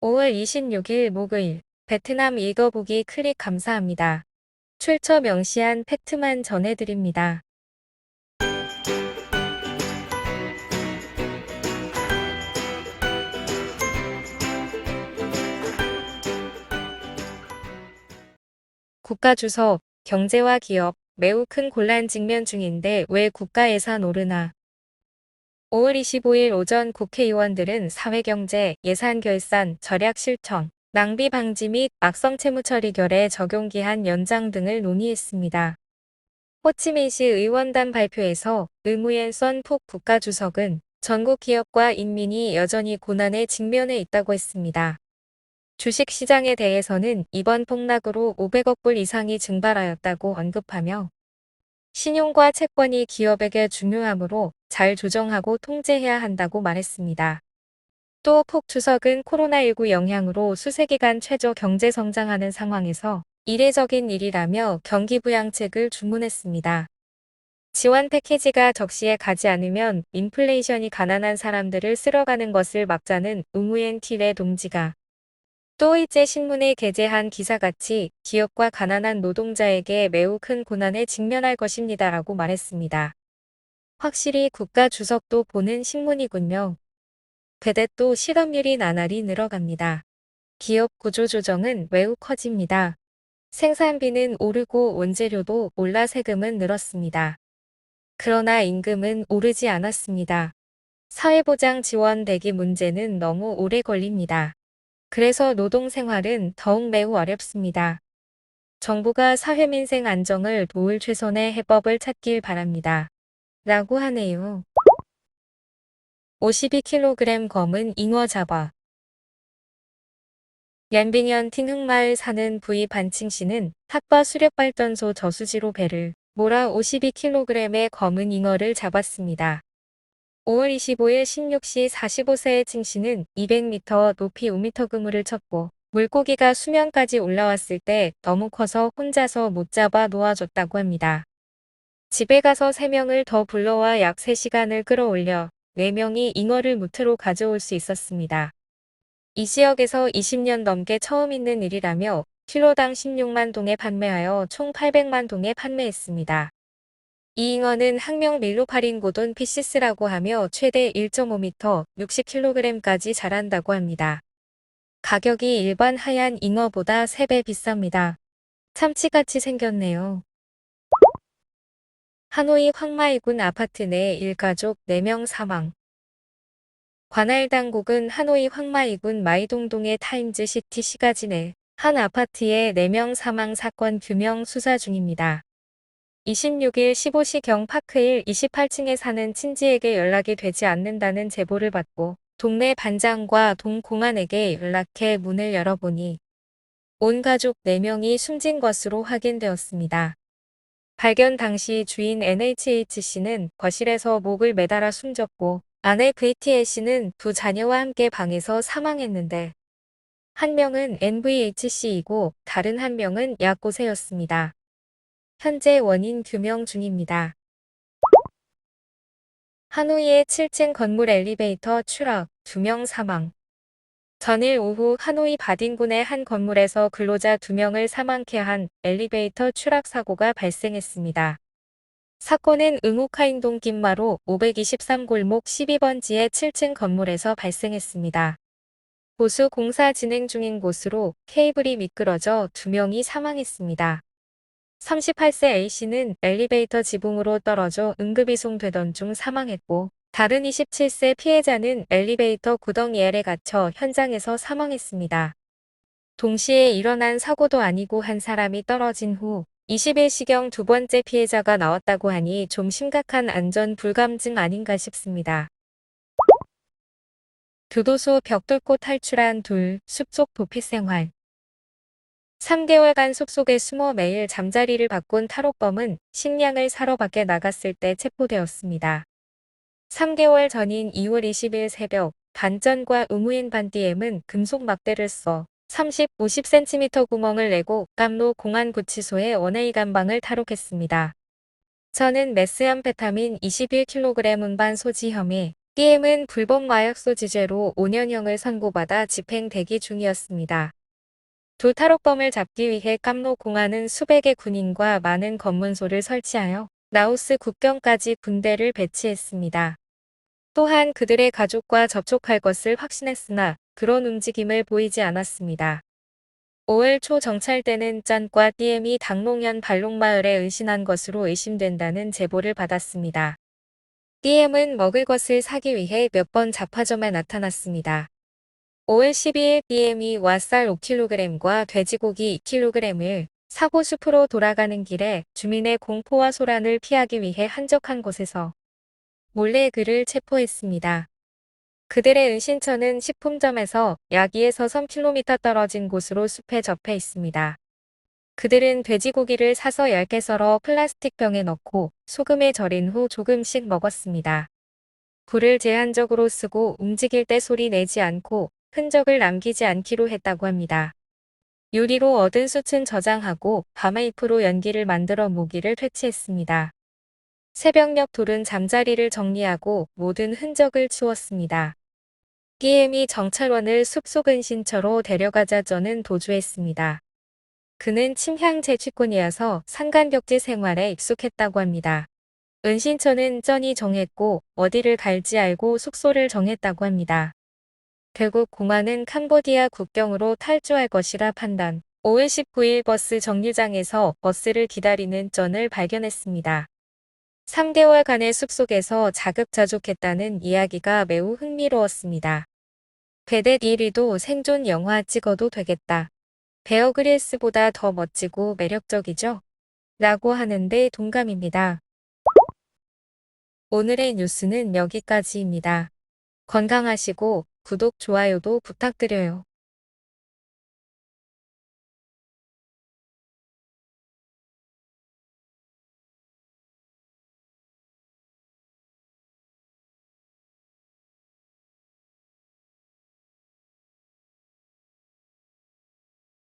5월 26일 목요일 베트남 읽어보기 클릭 감사합니다. 출처 명시한 팩트만 전해드립니다. 국가주석, 경제와 기업, 매우 큰 곤란 직면 중인데 왜 국가 예산 오르나? 5월 25일 오전 국회의원들은 사회경제, 예산 결산, 절약 실천, 낭비 방지 및 악성 채무 처리 결의 적용기한 연장 등을 논의했습니다. 호치민시 의원단 발표에서 의무엔 썬폭 국가주석은 전국 기업과 인민이 여전히 고난에 직면해 있다고 했습니다. 주식시장에 대해서는 이번 폭락으로 500억 불 이상이 증발하였다고 언급하며 신용과 채권이 기업에게 중요하므로 잘 조정하고 통제해야 한다고 말했습니다. 또 폭 주석은 코로나19 영향으로 수세기간 최저 경제 성장하는 상황에서 이례적인 일이라며 경기 부양책을 주문했습니다. 지원 패키지가 적시에 가지 않으면 인플레이션이 가난한 사람들을 쓸어가는 것을 막자는 의무엔 틸의 동지가 또 일제 신문에 게재한 기사같이 기업과 가난한 노동자에게 매우 큰 고난에 직면할 것입니다라고 말했습니다. 확실히 국가 주석도 보는 신문이군요. 그대 또 실업률이 나날이 늘어갑니다. 기업 구조 조정은 매우 커집니다. 생산비는 오르고 원재료도 올라 세금은 늘었습니다. 그러나 임금은 오르지 않았습니다. 사회보장 지원 대기 문제는 너무 오래 걸립니다. 그래서 노동생활은 더욱 매우 어렵습니다. 정부가 사회민생 안정을 도울 최선의 해법을 찾길 바랍니다. 라고 하네요. 52kg 검은 잉어 잡아. 얀빙현 팅흥마을 사는 부이 반칭씨는 탁바 수력발전소 저수지로 배를 몰아 52kg의 검은 잉어를 잡았습니다. 5월 25일 16시 45세의 칭씨는 200m 높이 5m 그물을 쳤고 물고기가 수면까지 올라왔을 때 너무 커서 혼자서 못 잡아 놓아줬다고 합니다. 집에 가서 3명을 더 불러와 약 3시간을 끌어올려 4명이 잉어를 무트로 가져올 수 있었습니다. 이 지역에서 20년 넘게 처음 있는 일이라며 킬로당 16만 동에 판매하여 총 800만 동에 판매했습니다. 이 잉어는 학명 밀로파린고돈 피시스라고 하며 최대 1.5m, 60kg까지 자란다고 합니다. 가격이 일반 하얀 잉어보다 3배 비쌉니다. 참치같이 생겼네요. 하노이 황마이군 아파트 내 일가족 4명 사망. 관할 당국은 하노이 황마이군 마이동동의 타임즈시티 시가지 내 한 아파트의 4명 사망 사건 규명 수사 중입니다. 26일 15시경 파크일 28층에 사는 친지에게 연락이 되지 않는다는 제보를 받고 동네 반장과 동공안에게 연락해 문을 열어보니 온 가족 4명이 숨진 것으로 확인되었습니다. 발견 당시 주인 NHH씨는 거실에서 목을 매달아 숨졌고 아내 VTL씨는 두 자녀와 함께 방에서 사망했는데 한 명은 NVHC이고 다른 한 명은 약고세였습니다. 현재 원인 규명 중입니다. 하노이의 7층 건물 엘리베이터 추락, 2명 사망. 전일 오후 하노이 바딘군의 한 건물에서 근로자 2명을 사망케 한 엘리베이터 추락 사고가 발생했습니다. 사건은 응우카인동 긴마로 523골목 12번지의 7층 건물에서 발생했습니다. 보수 공사 진행 중인 곳으로 케이블이 미끄러져 2명이 사망했습니다. 38세 A씨는 엘리베이터 지붕으로 떨어져 응급이송되던 중 사망했고 다른 27세 피해자는 엘리베이터 구덩이 L에 갇혀 현장에서 사망했습니다. 동시에 일어난 사고도 아니고 한 사람이 떨어진 후 21시경 두 번째 피해자가 나왔다고 하니 좀 심각한 안전 불감증 아닌가 싶습니다. 교도소 벽 뚫고 탈출한 둘, 숲속 도피 생활. 3개월간 숲속에 숨어 매일 잠자리를 바꾼 탈옥범은 식량을 사러 밖에 나갔을 때 체포되었습니다. 3개월 전인 2월 20일 새벽 반전과 의무인 반디엠은 금속 막대를 써 30, 50cm 구멍을 내고 깜로 공안구치소에 원A 감방을 탈옥했습니다. 저는 메스암페타민 21kg 운반 소지 혐의, DM은 불법 마약 소지죄로 5년형을 선고받아 집행 대기 중이었습니다. 두 탈옥범을 잡기 위해 깜로 공안은 수백의 군인과 많은 검문소를 설치하여 라오스 국경까지 군대를 배치했습니다. 또한 그들의 가족과 접촉할 것을 확신했으나 그런 움직임을 보이지 않았습니다. 5월 초 정찰대는 짠과 DM이 당농현 발롱마을에 은신한 것으로 의심된다는 제보를 받았습니다. DM은 먹을 것을 사기 위해 몇 번 잡화점에 나타났습니다. 5월 12일 DM이 왓쌀 5kg과 돼지고기 2kg을 사고 숲으로 돌아가는 길에 주민의 공포와 소란을 피하기 위해 한적한 곳에서 몰래 그를 체포했습니다. 그들의 은신처는 식품점에서 약 2에서 3km 떨어진 곳으로 숲에 접해 있습니다. 그들은 돼지고기를 사서 얇게 썰어 플라스틱 병에 넣고 소금에 절인 후 조금씩 먹었습니다. 불을 제한적으로 쓰고 움직일 때 소리 내지 않고 흔적을 남기지 않기로 했다고 합니다. 유리로 얻은 숯은 저장하고 밤에잎으로 연기를 만들어 모기를 퇴치했습니다. 새벽녘 둘은 잠자리를 정리하고 모든 흔적을 치웠습니다. DM이 정찰원을 숲속 은신처로 데려가자 저는 도주했습니다. 그는 침향 재취권이어서 산간벽지 생활에 익숙했다고 합니다. 은신처는 쩐이 정했고 어디를 갈지 알고 숙소를 정했다고 합니다. 결국 공안은 캄보디아 국경으로 탈주할 것이라 판단. 5월 19일 버스 정류장에서 버스를 기다리는 쩐을 발견했습니다. 3개월간의 숲속에서 자급자족했다는 이야기가 매우 흥미로웠습니다. 베댓 1위도 생존 영화 찍어도 되겠다. 베어 그릴스보다 더 멋지고 매력적이죠? 라고 하는데 동감입니다. 오늘의 뉴스는 여기까지입니다. 건강하시고 구독, 좋아요도 부탁드려요.